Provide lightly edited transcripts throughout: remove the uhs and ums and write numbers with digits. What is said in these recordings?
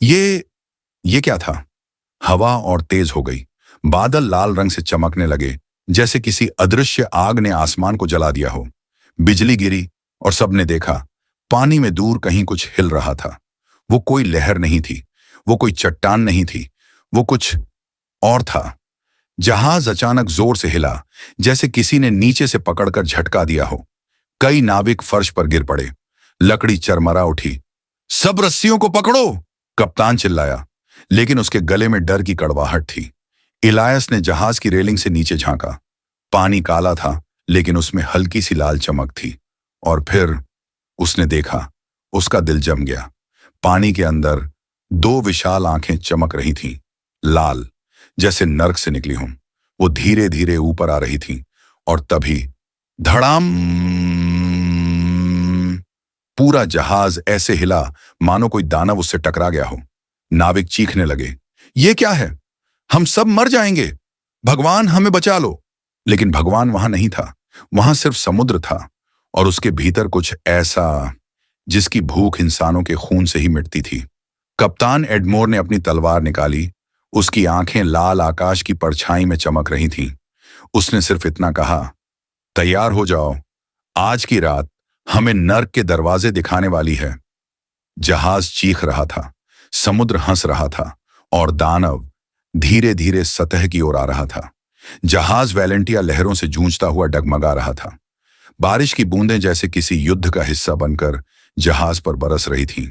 ये क्या था? हवा और तेज हो गई। बादल लाल रंग से चमकने लगे, जैसे किसी अदृश्य आग ने आसमान को जला दिया हो। बिजली गिरी और सबने देखा, पानी में दूर कहीं कुछ हिल रहा था। वो कोई लहर नहीं थी, वो कोई चट्टान नहीं थी, वो कुछ और था। जहाज अचानक जोर से हिला, जैसे किसी ने नीचे से पकड़कर झटका दिया हो। कई नाविक फर्श पर गिर पड़े। लकड़ी चरमरा उठी। सब रस्सियों को पकड़ो, कप्तान चिल्लाया, लेकिन उसके गले में डर की कड़वाहट थी। इलायस ने जहाज की रेलिंग से नीचे झांका। पानी काला था, लेकिन उसमें हल्की सी लाल चमक थी। और फिर उसने देखा, उसका दिल जम गया। पानी के अंदर दो विशाल आंखें चमक रही थीं, लाल, जैसे नर्क से निकली हों। वो धीरे धीरे ऊपर आ रही थीं, और तभी धड़ाम, पूरा जहाज ऐसे हिला मानो कोई दानव उससे टकरा गया हो। नाविक चीखने लगे, ये क्या है? हम सब मर जाएंगे, भगवान हमें बचा लो। लेकिन भगवान वहां नहीं था। वहां सिर्फ समुद्र था, और उसके भीतर कुछ ऐसा जिसकी भूख इंसानों के खून से ही मिटती थी। कप्तान एडमोर ने अपनी तलवार निकाली। उसकी आंखें लाल आकाश की परछाई में चमक रही थीं। उसने सिर्फ इतना कहा, तैयार हो जाओ, आज की रात हमें नर्क के दरवाजे दिखाने वाली है। जहाज चीख रहा था, समुद्र हंस रहा था, और दानव धीरे धीरे सतह की ओर आ रहा था। जहाज वैलेंटिया लहरों से जूझता हुआ डगमगा रहा था। बारिश की बूंदें जैसे किसी युद्ध का हिस्सा बनकर जहाज पर बरस रही थीं।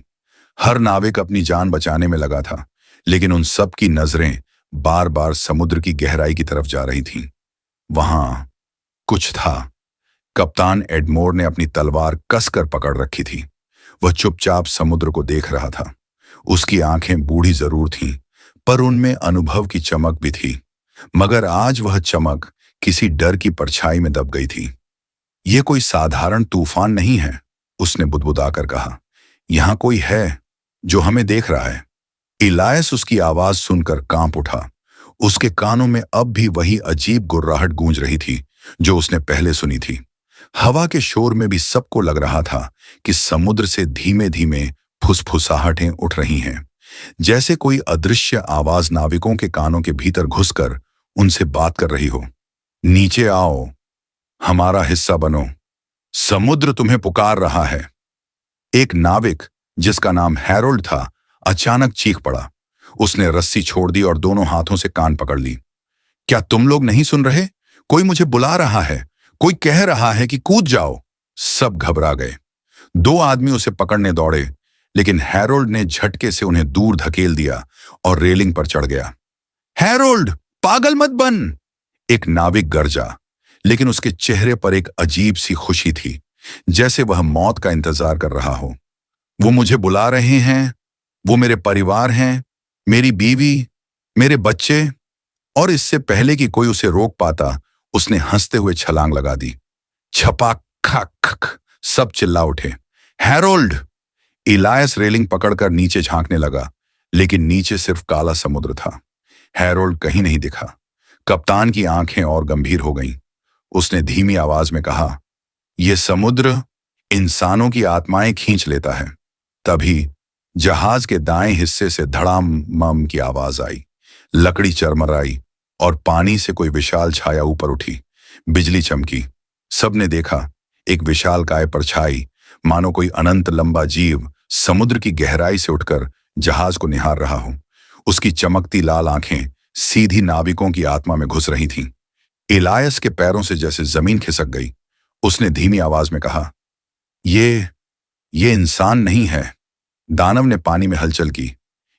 हर नाविक अपनी जान बचाने में लगा था, लेकिन उन सब की नजरें बार बार समुद्र की गहराई की तरफ जा रही थीं। वहां कुछ था। कप्तान एडमोर ने अपनी तलवार कसकर पकड़ रखी थी। वह चुपचाप समुद्र को देख रहा था। उसकी आंखें बूढ़ी जरूर थीं, पर उनमें अनुभव की चमक भी थी। मगर आज वह चमक किसी डर की परछाई में दब गई थी। यह कोई साधारण तूफान नहीं है, उसने बुदबुदाकर कहा। यहां कोई है जो हमें देख रहा है। इलायस उसकी आवाज सुनकर कांप उठा। उसके कानों में अब भी वही अजीब गुर्राहट गूंज रही थी जो उसने पहले सुनी थी। हवा के शोर में भी सबको लग रहा था कि समुद्र से धीमे धीमे फुसफुसाहटें उठ रही हैं, जैसे कोई अदृश्य आवाज नाविकों के कानों के भीतर घुसकर उनसे बात कर रही हो। नीचे आओ, हमारा हिस्सा बनो, समुद्र तुम्हें पुकार रहा है। एक नाविक, जिसका नाम हैरोल्ड था, अचानक चीख पड़ा। उसने रस्सी छोड़ दी और दोनों हाथों से कान पकड़ ली। क्या तुम लोग नहीं सुन रहे? कोई मुझे बुला रहा है, कोई कह रहा है कि कूद जाओ। सब घबरा गए। दो आदमी उसे पकड़ने दौड़े, लेकिन हैरोल्ड ने झटके से उन्हें दूर धकेल दिया और रेलिंग पर चढ़ गया। हैरोल्ड, पागल मत बन! एक नाविक गरजा, लेकिन उसके चेहरे पर एक अजीब सी खुशी थी, जैसे वह मौत का इंतजार कर रहा हो। वो मुझे बुला रहे हैं, वो मेरे परिवार हैं, मेरी बीवी, मेरे बच्चे। और इससे पहले कि कोई उसे रोक पाता, उसने हंसते हुए छलांग लगा दी। छपाक खक खक, सब चिल्ला उठे, हैरोल्ड! इलायस रेलिंग पकड़कर नीचे झांकने लगा, लेकिन नीचे सिर्फ काला समुद्र था। हैरोल्ड कहीं नहीं दिखा। कप्तान की आंखें और गंभीर हो गईं। उसने धीमी आवाज में कहा, यह समुद्र इंसानों की आत्माएं खींच लेता है। तभी जहाज के दाएं हिस्से से धड़ाम की आवाज आई। लकड़ी चरमराई और पानी से कोई विशाल छाया ऊपर उठी। बिजली चमकी। सबने देखा, एक विशाल काय परछाई, मानो कोई अनंत लंबा जीव समुद्र की गहराई से उठकर जहाज को निहार रहा हो। उसकी चमकती लाल आंखें सीधी नाविकों की आत्मा में घुस रही थीं। इलायस के पैरों से जैसे जमीन खिसक गई। उसने धीमी आवाज में कहा, ये इंसान नहीं है। दानव ने पानी में हलचल की।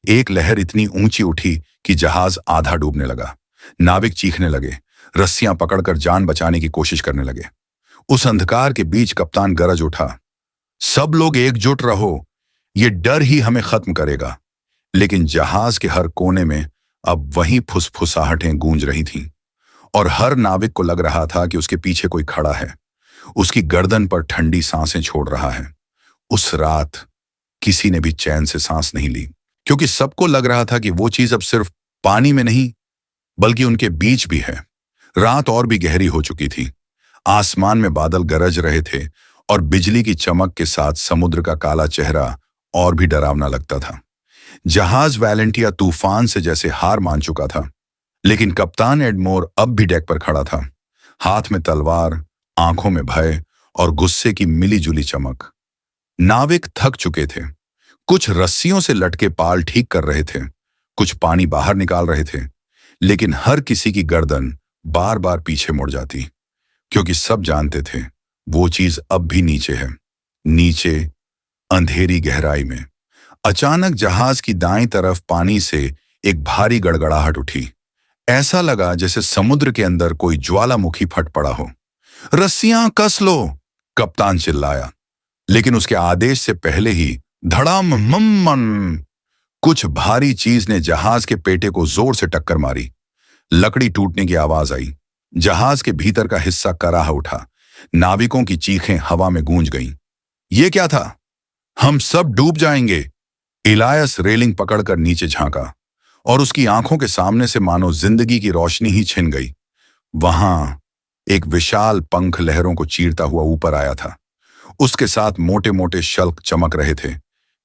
एक लहर इतनी ऊंची उठी कि जहाज आधा डूबने लगा। नाविक चीखने लगे, रस्सियां पकड़कर जान बचाने की कोशिश करने लगे। उस अंधकार के बीच कप्तान गरज उठा, सब लोग एकजुट रहो, ये डर ही हमें खत्म करेगा। लेकिन जहाज के हर कोने में अब वही फुसफुसाहटें गूंज रही थीं, और हर नाविक को लग रहा था कि उसके पीछे कोई खड़ा है, उसकी गर्दन पर ठंडी सांसें छोड़ रहा है। उस रात किसी ने भी चैन से सांस नहीं ली, क्योंकि सबको लग रहा था कि वो चीज अब सिर्फ पानी में नहीं, बल्कि उनके बीच भी है। रात और भी गहरी हो चुकी थी। आसमान में बादल गरज रहे थे, और बिजली की चमक के साथ समुद्र का काला चेहरा और भी डरावना लगता था। जहाज वैलेंटिया तूफान से जैसे हार मान चुका था, लेकिन कप्तान एडमोर अब भी डेक पर खड़ा था, हाथ में तलवार, आंखों में भय और गुस्से की मिलीजुली चमक। नाविक थक चुके थे। कुछ रस्सियों से लटके पाल ठीक कर रहे थे, कुछ पानी बाहर निकाल रहे थे, लेकिन हर किसी की गर्दन बार बार पीछे मुड़ जाती, क्योंकि सब जानते थे वो चीज अब भी नीचे है, नीचे अंधेरी गहराई में। अचानक जहाज की दाईं तरफ पानी से एक भारी गड़गड़ाहट उठी। ऐसा लगा जैसे समुद्र के अंदर कोई ज्वालामुखी फट पड़ा हो। रस्सियां कस लो, कप्तान चिल्लाया, लेकिन उसके आदेश से पहले ही धड़ाम मम्मन, कुछ भारी चीज ने जहाज के पेटे को जोर से टक्कर मारी। लकड़ी टूटने की आवाज आई। जहाज के भीतर का हिस्सा कराह उठा। नाविकों की चीखें हवा में गूंज गईं। ये क्या था? हम सब डूब जाएंगे। इलायस रेलिंग पकड़कर नीचे झांका, और उसकी आंखों के सामने से मानो जिंदगी की रोशनी ही छिन गई। वहां एक विशाल पंख लहरों को चीरता हुआ ऊपर आया था। उसके साथ मोटे मोटे शल्क चमक रहे थे,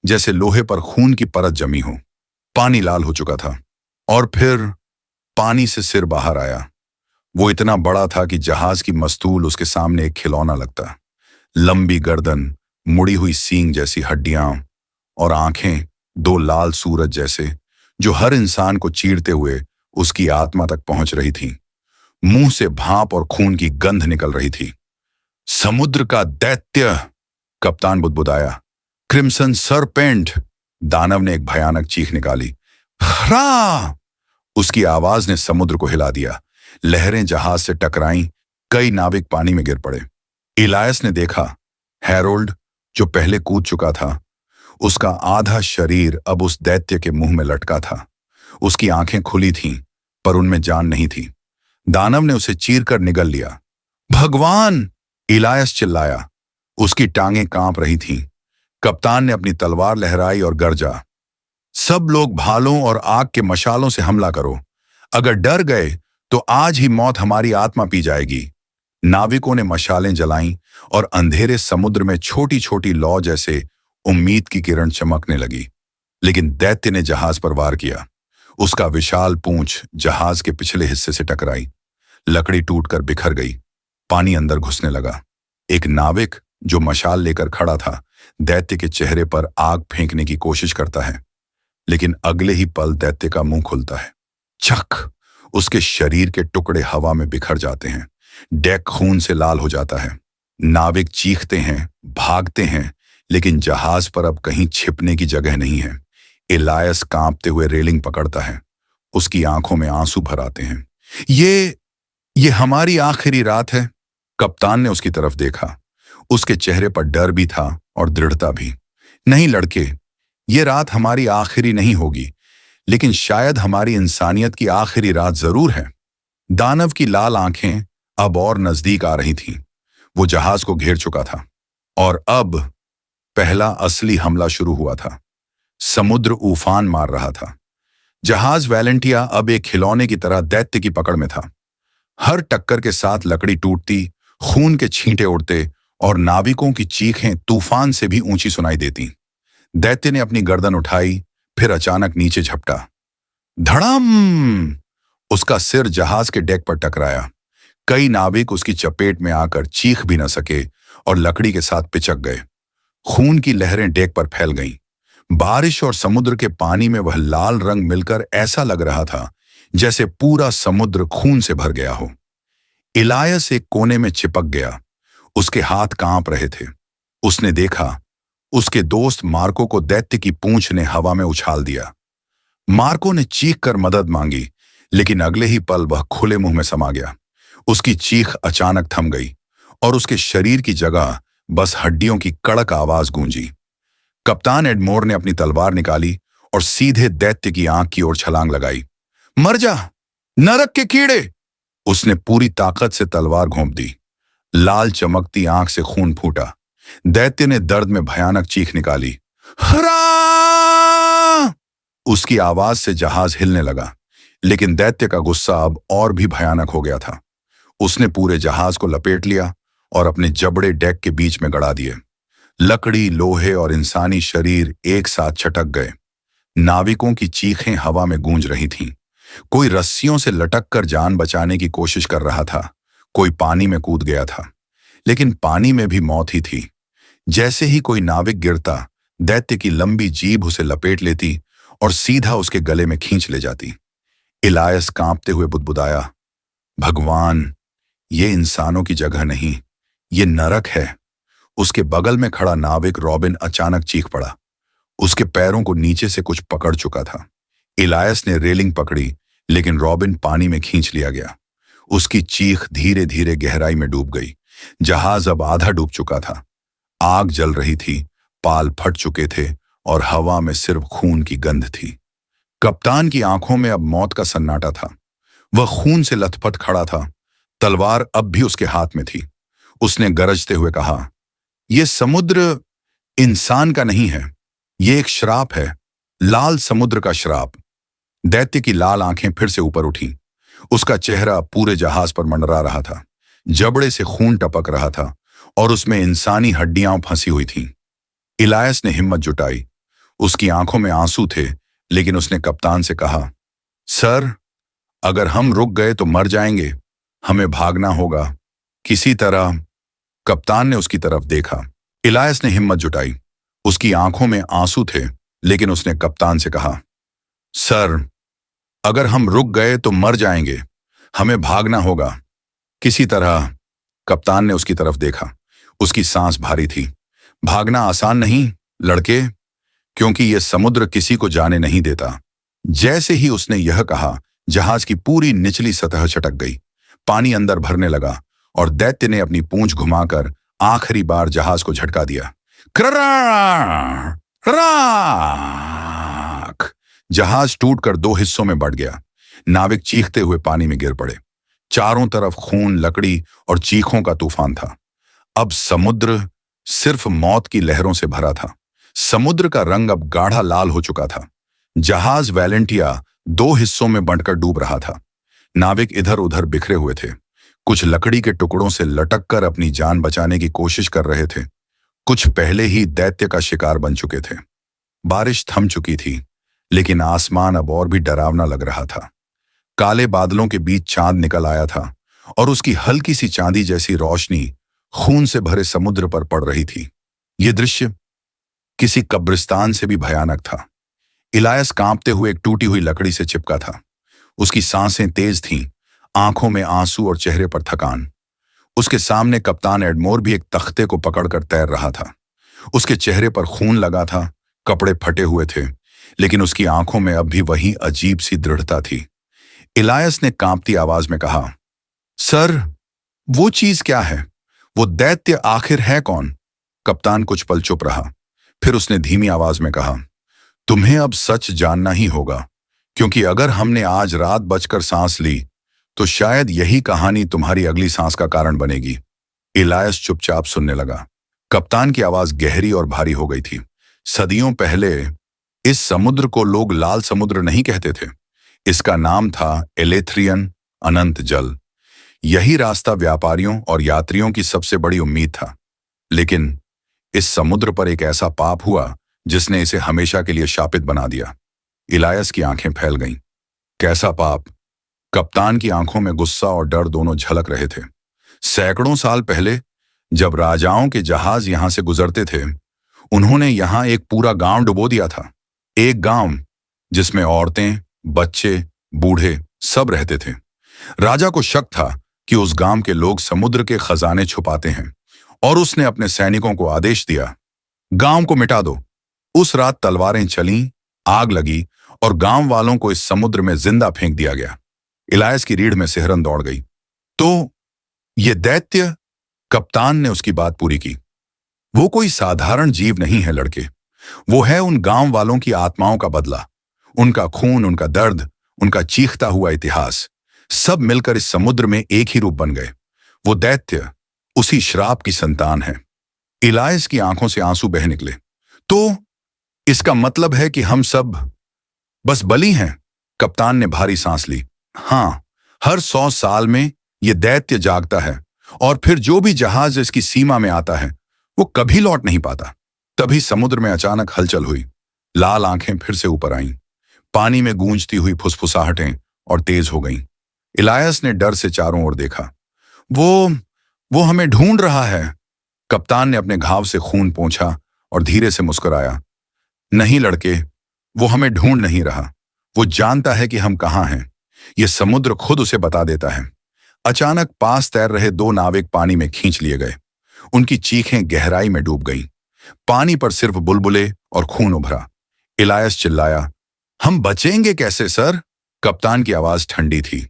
जैसे लोहे पर खून की परत जमी हो। पानी लाल हो चुका था, और फिर पानी से सिर बाहर आया। वो इतना बड़ा था कि जहाज की मस्तूल उसके सामने एक खिलौना लगता। लंबी गर्दन, मुड़ी हुई सींग जैसी हड्डियां, और आंखें दो लाल सूरज जैसे, जो हर इंसान को चीरते हुए उसकी आत्मा तक पहुंच रही थीं। मुंह से भाप और खून की गंध निकल रही थी। समुद्र का दैत्य, कप्तान बुदबुदाया। क्रिम्सन सरपेंट, दानव ने एक भयानक चीख निकाली। हरा! उसकी आवाज ने समुद्र को हिला दिया। लहरें जहाज से टकराईं, कई नाविक पानी में गिर पड़े। इलायस ने देखा, हैरोल्ड, जो पहले कूद चुका था, उसका आधा शरीर अब उस दैत्य के मुंह में लटका था। उसकी आंखें खुली थीं, पर उनमें जान नहीं थी। दानव ने उसे चीरकर निगल लिया। भगवान! इलायस चिल्लाया। उसकी टांगें कांप रही थीं। कप्तान ने अपनी तलवार लहराई और गरजा, सब लोग भालों और आग के मशालों से हमला करो। अगर डर गए तो आज ही मौत हमारी आत्मा पी जाएगी। नाविकों ने मशालें जलाईं, और अंधेरे समुद्र में छोटी छोटी लौ जैसे उम्मीद की किरण चमकने लगी। लेकिन दैत्य ने जहाज पर वार किया। उसका विशाल पूंछ जहाज के पिछले हिस्से से टकराई। लकड़ी टूटकर बिखर गई। पानी अंदर घुसने लगा। एक नाविक जो मशाल लेकर खड़ा था, दैत्य के चेहरे पर आग फेंकने की कोशिश करता है, लेकिन अगले ही पल दैत्य का मुंह खुलता है। चक! उसके शरीर के टुकड़े हवा में बिखर जाते हैं। डेक खून से लाल हो जाता है। नाविक चीखते हैं, भागते हैं, लेकिन जहाज पर अब कहीं छिपने की जगह नहीं है। इलायस कांपते हुए रेलिंग पकड़ता है। उसकी आंखों में आंसू भर आते हैं। ये हमारी आखिरी रात है। कप्तान ने उसकी तरफ देखा। उसके चेहरे पर डर भी था और दृढ़ता भी। नहीं लड़के, ये रात हमारी आखिरी नहीं होगी, लेकिन शायद हमारी इंसानियत की आखिरी रात जरूर है। दानव की लाल आंखें अब और नजदीक आ रही थीं। वो जहाज को घेर चुका था और अब पहला असली हमला शुरू हुआ था। समुद्र उफान मार रहा था। जहाज वैलेंटिया अब एक खिलौने की तरह दैत्य की पकड़ में था। हर टक्कर के साथ लकड़ी टूटती, खून के छींटे उड़ते और नाविकों की चीखें तूफान से भी ऊंची सुनाई देती। दैत्य ने अपनी गर्दन उठाई, फिर अचानक नीचे झपटा। धड़ाम! उसका सिर जहाज के डेक पर टकराया। कई नाविक उसकी चपेट में आकर चीख भी न सके और लकड़ी के साथ पिचक गए। खून की लहरें डेक पर फैल गईं। बारिश और समुद्र के पानी में वह लाल रंग मिलकर ऐसा लग रहा था जैसे पूरा समुद्र खून से भर गया हो। इलायस एक कोने में चिपक गया। उसके हाथ कांप रहे थे। उसने देखा, उसके दोस्त मार्को को दैत्य की पूंछ ने हवा में उछाल दिया। मार्को ने चीख कर मदद मांगी, लेकिन अगले ही पल वह खुले मुंह में समा गया। उसकी चीख अचानक थम गई और उसके शरीर की जगह बस हड्डियों की कड़क आवाज गूंजी। कप्तान एडमोर ने अपनी तलवार निकाली और सीधे दैत्य की आंख की ओर छलांग लगाई। मर जा, नरक के कीड़े! उसने पूरी ताकत से तलवार घोंप दी। लाल चमकती आंख से खून फूटा। दैत्य ने दर्द में भयानक चीख निकाली। हरा! उसकी आवाज से जहाज हिलने लगा, लेकिन दैत्य का गुस्सा अब और भी भयानक हो गया था। उसने पूरे जहाज को लपेट लिया और अपने जबड़े डेक के बीच में गड़ा दिए। लकड़ी, लोहे और इंसानी शरीर एक साथ छटक गए। नाविकों की चीखें हवा में गूंज रही थीं। कोई रस्सियों से लटक कर जान बचाने की कोशिश कर रहा था, कोई पानी में कूद गया था, लेकिन पानी में भी मौत ही थी। जैसे ही कोई नाविक गिरता, दैत्य की लंबी जीभ उसे लपेट लेती और सीधा उसके गले में खींच ले जाती। इलायस कांपते हुए बुदबुदाया, भगवान, ये इंसानों की जगह नहीं, ये नरक है। उसके बगल में खड़ा नाविक रॉबिन अचानक चीख पड़ा। उसके पैरों को नीचे से कुछ पकड़ चुका था। इलायस ने रेलिंग पकड़ी, लेकिन रॉबिन पानी में खींच लिया गया। उसकी चीख धीरे धीरे गहराई में डूब गई। जहाज अब आधा डूब चुका था। आग जल रही थी, पाल फट चुके थे और हवा में सिर्फ खून की गंध थी। कप्तान की आंखों में अब मौत का सन्नाटा था। वह खून से लथपथ खड़ा था। तलवार अब भी उसके हाथ में थी। उसने गरजते हुए कहा, यह समुद्र इंसान का नहीं है, यह एक श्राप है, लाल समुद्र का श्राप। दैत्य की लाल आंखें फिर से ऊपर उठी। उसका चेहरा पूरे जहाज पर मंडरा रहा था। जबड़े से खून टपक रहा था और उसमें इंसानी हड्डियां फंसी हुई थीं। इलायस ने हिम्मत जुटाई। उसकी आंखों में आंसू थे, लेकिन उसने कप्तान से कहा, सर, अगर हम रुक गए तो मर जाएंगे, हमें भागना होगा किसी तरह। कप्तान ने उसकी तरफ देखा। इलायस ने हिम्मत जुटाई। उसकी आंखों में आंसू थे, लेकिन उसने कप्तान से कहा, सर, अगर हम रुक गए तो मर जाएंगे, हमें भागना होगा किसी तरह। कप्तान ने उसकी तरफ देखा। उसकी सांस भारी थी। भागना आसान नहीं लड़के, क्योंकि यह समुद्र किसी को जाने नहीं देता। जैसे ही उसने यह कहा, जहाज की पूरी निचली सतह छटक गई। पानी अंदर भरने लगा और दैत्य ने अपनी पूंछ घुमाकर आखिरी बार जहाज को झटका दिया। राख! जहाज टूटकर दो हिस्सों में बंट गया। नाविक चीखते हुए पानी में गिर पड़े। चारों तरफ खून, लकड़ी और चीखों का तूफान था। अब समुद्र सिर्फ मौत की लहरों से भरा था। समुद्र का रंग अब गाढ़ा लाल हो चुका था। जहाज वैलेंटिया दो हिस्सों में बंटकर डूब रहा था। नाविक इधर उधर बिखरे हुए थे। कुछ लकड़ी के टुकड़ों से लटक कर अपनी जान बचाने की कोशिश कर रहे थे। कुछ पहले ही दैत्य का शिकार बन चुके थे। बारिश थम चुकी थी, लेकिन आसमान अब और भी डरावना लग रहा था। काले बादलों के बीच चांद निकल आया था और उसकी हल्की सी चांदी जैसी रोशनी खून से भरे समुद्र पर पड़ रही थी। यह दृश्य किसी कब्रिस्तान से भी भयानक था। इलायस कांपते हुए एक टूटी हुई लकड़ी से चिपका था। उसकी सांसें तेज थीं, आंखों में आंसू और चेहरे पर थकान। उसके सामने कप्तान एडमोर भी एक तख्ते को पकड़कर तैर रहा था। उसके चेहरे पर खून लगा था, कपड़े फटे हुए थे, लेकिन उसकी आंखों में अब भी वही अजीब सी दृढ़ता थी। इलायस ने कांपती आवाज में कहा, सर, वो चीज क्या है? वो दैत्य आखिर है कौन? कप्तान कुछ पल चुप रहा। फिर उसने धीमी आवाज में कहा, तुम्हें अब सच जानना ही होगा, क्योंकि अगर हमने आज रात बचकर सांस ली तो शायद यही कहानी तुम्हारी अगली सांस का कारण बनेगी। इलायस चुपचाप सुनने लगा। कप्तान की आवाज गहरी और भारी हो गई थी। सदियों पहले इस समुद्र को लोग लाल समुद्र नहीं कहते थे। इसका नाम था एलेथ्रियन, अनंत जल। यही रास्ता व्यापारियों और यात्रियों की सबसे बड़ी उम्मीद था। लेकिन इस समुद्र पर एक ऐसा पाप हुआ जिसने इसे हमेशा के लिए शापित बना दिया। इलायस की आंखें फैल गईं। कैसा पाप? कप्तान की आंखों में गुस्सा और डर दोनों झलक रहे थे। सैकड़ों साल पहले जब राजाओं के जहाज यहां से गुजरते थे, उन्होंने यहां एक पूरा गांव डुबो दिया था। एक गांव जिसमें औरतें, बच्चे, बूढ़े सब रहते थे। राजा को शक था कि उस गांव के लोग समुद्र के खजाने छुपाते हैं और उसने अपने सैनिकों को आदेश दिया, गांव को मिटा दो। उस रात तलवारें चलीं, आग लगी और गांव वालों को इस समुद्र में जिंदा फेंक दिया गया। इलायस की रीढ़ में सिहरन दौड़ गई। तो ये दैत्य? कप्तान ने उसकी बात पूरी की। वो कोई साधारण जीव नहीं है लड़के। वो है उन गांव वालों की आत्माओं का बदला। उनका खून, उनका दर्द, उनका चीखता हुआ इतिहास, सब मिलकर इस समुद्र में एक ही रूप बन गए। वो दैत्य उसी श्राप की संतान है। इलायस की आंखों से आंसू बह निकले। तो इसका मतलब है कि हम सब बस बली हैं? कप्तान ने भारी सांस ली। हां, हर 100 साल में ये दैत्य जागता है और फिर जो भी जहाज इसकी सीमा में आता है वो कभी लौट नहीं पाता। तभी समुद्र में अचानक हलचल हुई। लाल आंखें फिर से ऊपर आईं। पानी में गूंजती हुई फुसफुसाहटें और तेज हो गईं। इलायस ने डर से चारों ओर देखा। वो हमें ढूंढ रहा है। कप्तान ने अपने घाव से खून पोंछा और धीरे से मुस्कुराया। नहीं लड़के, वो हमें ढूंढ नहीं रहा। वो जानता है कि हम कहाँ हैं। ये समुद्र खुद उसे बता देता है। अचानक पास तैर रहे 2 नाविक पानी में खींच लिए गए। उनकी चीखें गहराई में डूब गईं। पानी पर सिर्फ बुलबुले और खून उभरा। इलायस चिल्लाया, हम बचेंगे कैसे सर? कप्तान की आवाज ठंडी थी।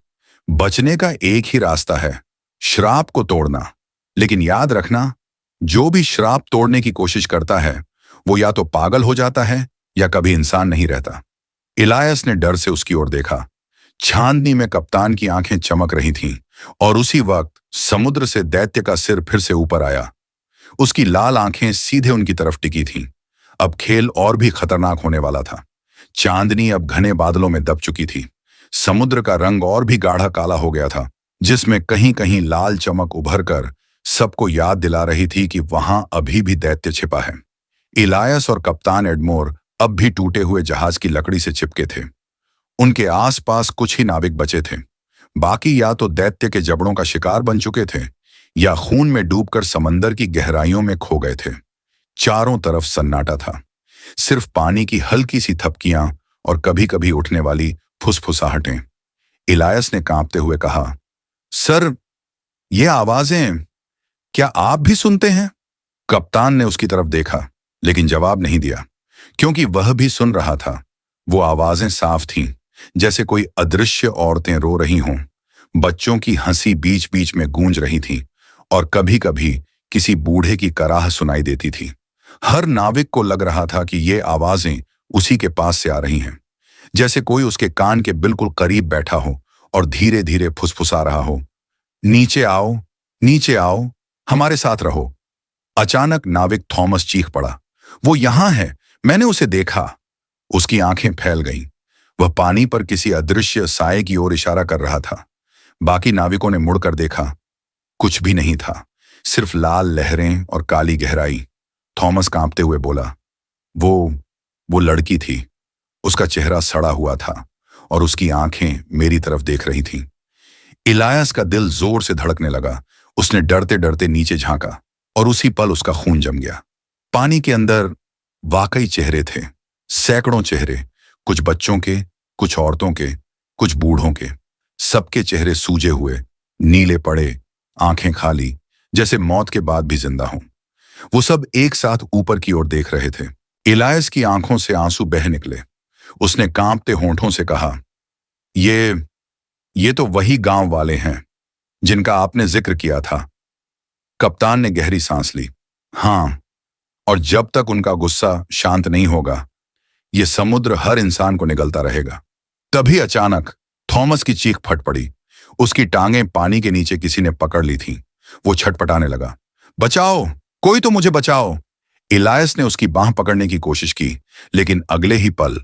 बचने का एक ही रास्ता है, श्राप को तोड़ना। लेकिन याद रखना, जो भी श्राप तोड़ने की कोशिश करता है वो या तो पागल हो जाता है या कभी इंसान नहीं रहता। इलायस ने डर से उसकी ओर देखा। चांदनी में कप्तान की आंखें चमक रही थीं और उसी वक्त समुद्र से दैत्य का सिर फिर से ऊपर आया। उसकी लाल आंखें सीधे उनकी तरफ टिकी थीं। अब खेल और भी खतरनाक होने वाला था। चांदनी अब घने बादलों में दब चुकी थी। समुद्र का रंग और भी गाढ़ा काला हो गया था, जिसमें कहीं कहीं लाल चमक उभर कर सबको याद दिला रही थी कि वहां अभी भी दैत्य छिपा है। इलायस और कप्तान एडमोर अब भी टूटे हुए जहाज की लकड़ी से चिपके थे। उनके आसपास कुछ ही नाविक बचे थे। बाकी या तो दैत्य के जबड़ों का शिकार बन चुके थे या खून में डूबकर समंदर की गहराइयों में खो गए थे। चारों तरफ सन्नाटा था। सिर्फ पानी की हल्की सी थपकियां और कभी कभी उठने वाली फुसफुसाहटें। इलायस ने कांपते हुए कहा, सर, ये आवाजें क्या आप भी सुनते हैं? कप्तान ने उसकी तरफ देखा लेकिन जवाब नहीं दिया, क्योंकि वह भी सुन रहा था। वो आवाजें साफ थीं, जैसे कोई अदृश्य औरतें रो रही हों। बच्चों की हंसी बीच बीच में गूंज रही थी और कभी कभी किसी बूढ़े की कराह सुनाई देती थी। हर नाविक को लग रहा था कि ये आवाजें उसी के पास से आ रही हैं, जैसे कोई उसके कान के बिल्कुल करीब बैठा हो और धीरे धीरे फुसफुसा रहा हो, नीचे आओ, हमारे साथ रहो। अचानक नाविक थॉमस चीख पड़ा, वो यहां है, मैंने उसे देखा। उसकी आंखें फैल गईं। वह पानी पर किसी अदृश्य साए की ओर इशारा कर रहा था। बाकी नाविकों ने मुड़कर देखा। कुछ भी नहीं था, सिर्फ लाल लहरें और काली गहराई। थॉमस कांपते हुए बोला, वो लड़की थी। उसका चेहरा सड़ा हुआ था और उसकी आंखें मेरी तरफ देख रही थीं। इलायस का दिल जोर से धड़कने लगा। उसने डरते डरते नीचे झांका और उसी पल उसका खून जम गया। पानी के अंदर वाकई चेहरे थे, सैकड़ों चेहरे, कुछ बच्चों के, कुछ औरतों के, कुछ बूढ़ों के। सबके चेहरे सूजे हुए, नीले पड़े, आंखें खाली, जैसे मौत के बाद भी जिंदा हों। वो सब एक साथ ऊपर की ओर देख रहे थे। इलायस की आंखों से आंसू बह निकले। उसने कांपते होंठों से कहा, ये ये तो वही गांव वाले हैं जिनका आपने जिक्र किया था। कप्तान ने गहरी सांस ली। हाँ, और जब तक उनका गुस्सा शांत नहीं होगा, ये समुद्र हर इंसान को निगलता रहेगा। तभी अचानक थॉमस की चीख फट पड़ी। उसकी टांगें पानी के नीचे किसी ने पकड़ ली थीं। वो छटपटाने लगा, बचाओ, कोई तो मुझे बचाओ। इलायस ने उसकी बांह पकड़ने की कोशिश की, लेकिन अगले ही पल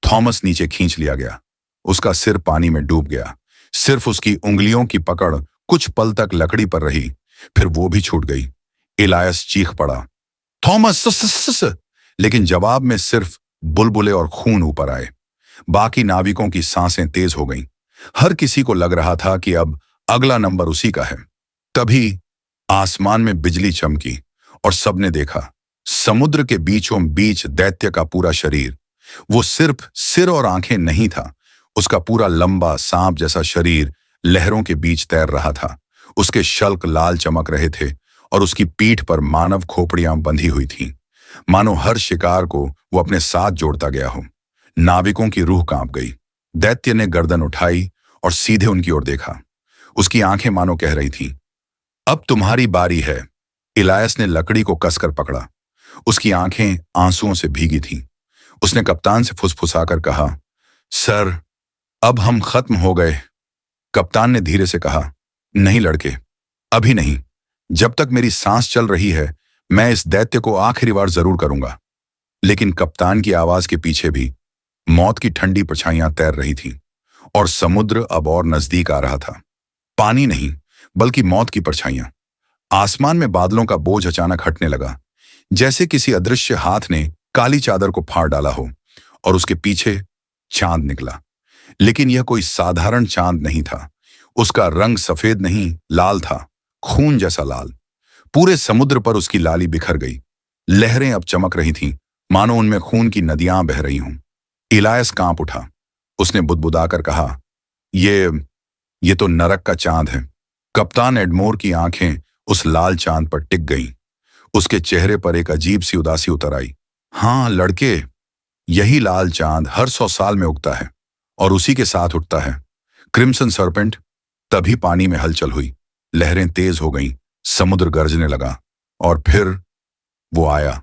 थॉमस नीचे खींच लिया गया। उसका सिर पानी में डूब गया। सिर्फ उसकी उंगलियों की पकड़ कुछ पल तक लकड़ी पर रही, फिर वो भी छूट गई। इलायस चीख पड़ा, थॉमस स, स, स, स, लेकिन जवाब में सिर्फ बुलबुले और खून ऊपर आए। बाकी नाविकों की सांसें तेज हो गईं। हर किसी को लग रहा था कि अब अगला नंबर उसी का है। तभी आसमान में बिजली चमकी और सबने देखा, समुद्र के बीचों बीच दैत्य का पूरा शरीर। वो सिर्फ सिर और आंखें नहीं था, उसका पूरा लंबा सांप जैसा शरीर लहरों के बीच तैर रहा था। उसके शल्क लाल चमक रहे थे और उसकी पीठ पर मानव खोपड़ियां बंधी हुई थीं, मानो हर शिकार को वो अपने साथ जोड़ता गया हो। नाविकों की रूह कांप गई। दैत्य ने गर्दन उठाई और सीधे उनकी ओर देखा। उसकी आंखें मानो कह रही थीं, अब तुम्हारी बारी है। इलायस ने लकड़ी को कसकर पकड़ा। उसकी आंखें आंसुओं से भीगी थीं। उसने कप्तान से फुसफुसाकर कहा, सर, अब हम खत्म हो गए। कप्तान ने धीरे से कहा, नहीं लड़के, अभी नहीं। जब तक मेरी सांस चल रही है, मैं इस दैत्य को आखिरी बार जरूर करूंगा। लेकिन कप्तान की आवाज के पीछे भी मौत की ठंडी परछाइयां तैर रही थीं और समुद्र अब और नजदीक आ रहा था। पानी नहीं, बल्कि मौत की परछाइयां। आसमान में बादलों का बोझ अचानक हटने लगा, जैसे किसी अदृश्य हाथ ने काली चादर को फाड़ डाला हो, और उसके पीछे चांद निकला। लेकिन यह कोई साधारण चांद नहीं था। उसका रंग सफेद नहीं, लाल था, खून जैसा लाल। पूरे समुद्र पर उसकी लाली बिखर गई। लहरें अब चमक रही थीं, मानो उनमें खून की नदियां बह रही हों। इलायस कांप उठा। उसने बुदबुदाकर कहा, ये तो नरक का चांद है। कप्तान एडमोर की आंखें उस लाल चांद पर टिक गईं। उसके चेहरे पर एक अजीब सी उदासी उतर आई। हाँ लड़के, यही लाल चांद हर 100 साल में उगता है और उसी के साथ उठता है क्रिम्सन सर्पेंट। तभी पानी में हलचल हुई, लहरें तेज हो गईं, समुद्र गरजने लगा, और फिर वो आया,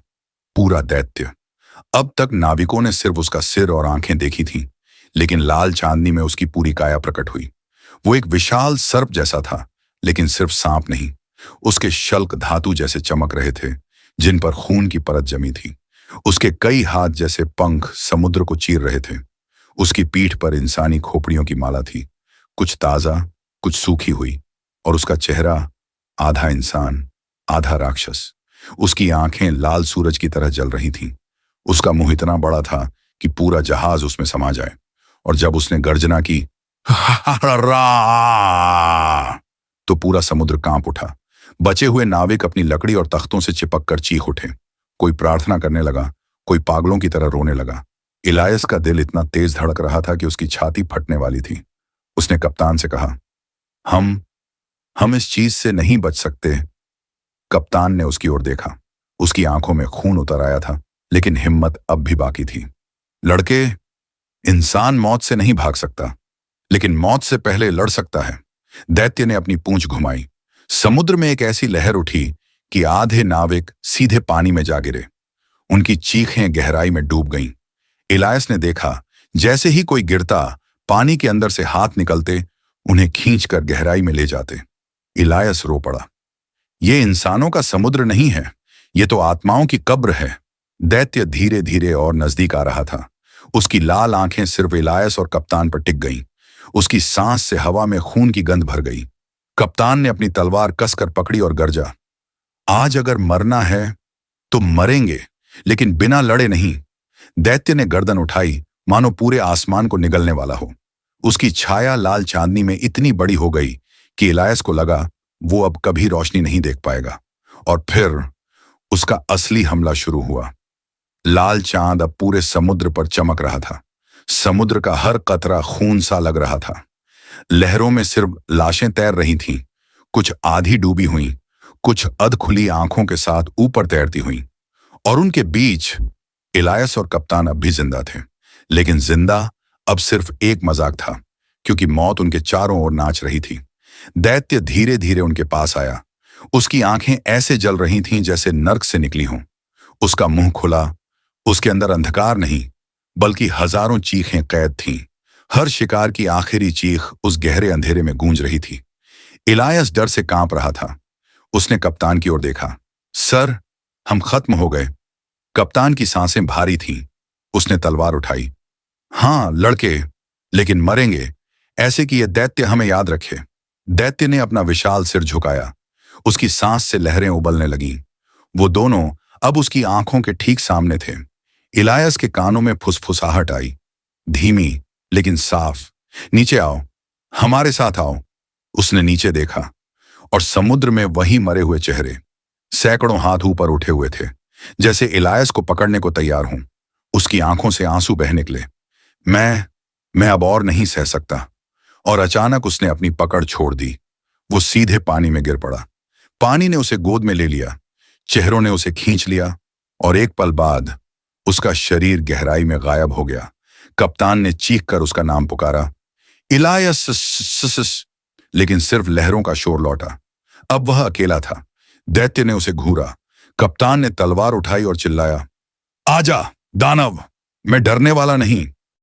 पूरा दैत्य। अब तक नाविकों ने सिर्फ उसका सिर और आंखें देखी थीं, लेकिन लाल चांदनी में उसकी पूरी काया प्रकट हुई। वो एक विशाल सर्प जैसा था, लेकिन सिर्फ सांप नहीं। उसके शल्क धातु जैसे चमक रहे थे, जिन पर खून की परत जमी थी। उसके कई हाथ जैसे पंख समुद्र को चीर रहे थे। उसकी पीठ पर इंसानी खोपड़ियों की माला थी, कुछ ताजा, कुछ सूखी हुई, और उसका चेहरा आधा इंसान, आधा राक्षस। उसकी आंखें लाल सूरज की तरह जल रही थीं। उसका मुंह इतना बड़ा था कि पूरा जहाज उसमें समा जाए। और जब उसने गर्जना की, तो पूरा समुद्र कांप उठा। बचे हुए नाविक अपनी लकड़ी और तख्तों से चिपककर चीख उठे। कोई प्रार्थना करने लगा, कोई पागलों की तरह रोने लगा। इलायस का दिल इतना तेज धड़क रहा था कि उसकी छाती फटने वाली थी। उसने कप्तान से कहा, हम इस चीज से नहीं बच सकते। कप्तान ने उसकी ओर देखा। उसकी आंखों में खून उतर आया था, लेकिन हिम्मत अब भी बाकी थी। लड़के, इंसान मौत से नहीं भाग सकता, लेकिन मौत से पहले लड़ सकता है। दैत्य ने अपनी पूंछ घुमाई। समुद्र में एक ऐसी लहर उठी कि आधे नाविक सीधे पानी में जा गिरे। उनकी चीखें गहराई में डूब गईं। इलायस ने देखा, जैसे ही कोई गिरता, पानी के अंदर से हाथ निकलते, उन्हें खींचकर गहराई में ले जाते। इलायस रो पड़ा। ये इंसानों का समुद्र नहीं है, ये तो आत्माओं की कब्र है। दैत्य धीरे धीरे और नजदीक आ रहा था। उसकी लाल आंखें सिर्फ इलायस और कप्तान पर टिक गईं। उसकी सांस से हवा में खून की गंध भर गई। कप्तान ने अपनी तलवार कसकर पकड़ी और गरजा, आज अगर मरना है तो मरेंगे, लेकिन बिना लड़े नहीं। दैत्य ने गर्दन उठाई, मानो पूरे आसमान को निगलने वाला हो। उसकी छाया लाल चांदनी में इतनी बड़ी हो गई कि इलायस को लगा वो अब कभी रोशनी नहीं देख पाएगा। और फिर उसका असली हमला शुरू हुआ। लाल चांद अब पूरे समुद्र पर चमक रहा था। समुद्र का हर कतरा खून सा लग रहा था। लहरों में सिर्फ लाशें तैर रही थीं, कुछ आधी डूबी हुई, कुछ अधखुली आंखों के साथ ऊपर तैरती हुई, और उनके बीच इलायस और कप्तान अब भी जिंदा थे, लेकिन जिंदा अब सिर्फ एक मजाक था, क्योंकि मौत उनके चारों ओर नाच रही थी। दैत्य धीरे धीरे उनके पास आया। उसकी आंखें ऐसे जल रही थीं जैसे नर्क से निकली हों। उसका मुंह खुला। उसके अंदर अंधकार नहीं, बल्कि हजारों चीखें कैद थीं। हर शिकार की आखिरी चीख उस गहरे अंधेरे में गूंज रही थी। इलायस डर से कांप रहा था। उसने कप्तान की ओर देखा। सर, हम खत्म हो गए। कप्तान की सांसें भारी थीं। उसने तलवार उठाई। हाँ लड़के, लेकिन मरेंगे ऐसे कि यह दैत्य हमें याद रखे। दैत्य ने अपना विशाल सिर झुकाया। उसकी सांस से लहरें उबलने लगीं। वो दोनों अब उसकी आंखों के ठीक सामने थे। इलायस के कानों में फुसफुसाहट आई, धीमी लेकिन साफ। नीचे आओ, हमारे साथ आओ। उसने नीचे देखा और समुद्र में वही मरे हुए चेहरे। सैकड़ों हाथ ऊपर उठे हुए थे, जैसे इलायस को पकड़ने को तैयार हूं। उसकी आंखों से आंसू बह निकले। मैं अब और नहीं सह सकता। और अचानक उसने अपनी पकड़ छोड़ दी। वो सीधे पानी में गिर पड़ा। पानी ने उसे गोद में ले लिया। चेहरों ने उसे खींच लिया और एक पल बाद उसका शरीर गहराई में गायब हो गया। कप्तान ने चीख कर उसका नाम पुकारा, इलायस, लेकिन सिर्फ लहरों का शोर लौटा। अब वह अकेला था। दैत्य ने उसे घूरा। कप्तान ने तलवार उठाई और चिल्लाया, आजा दानव, मैं डरने वाला नहीं।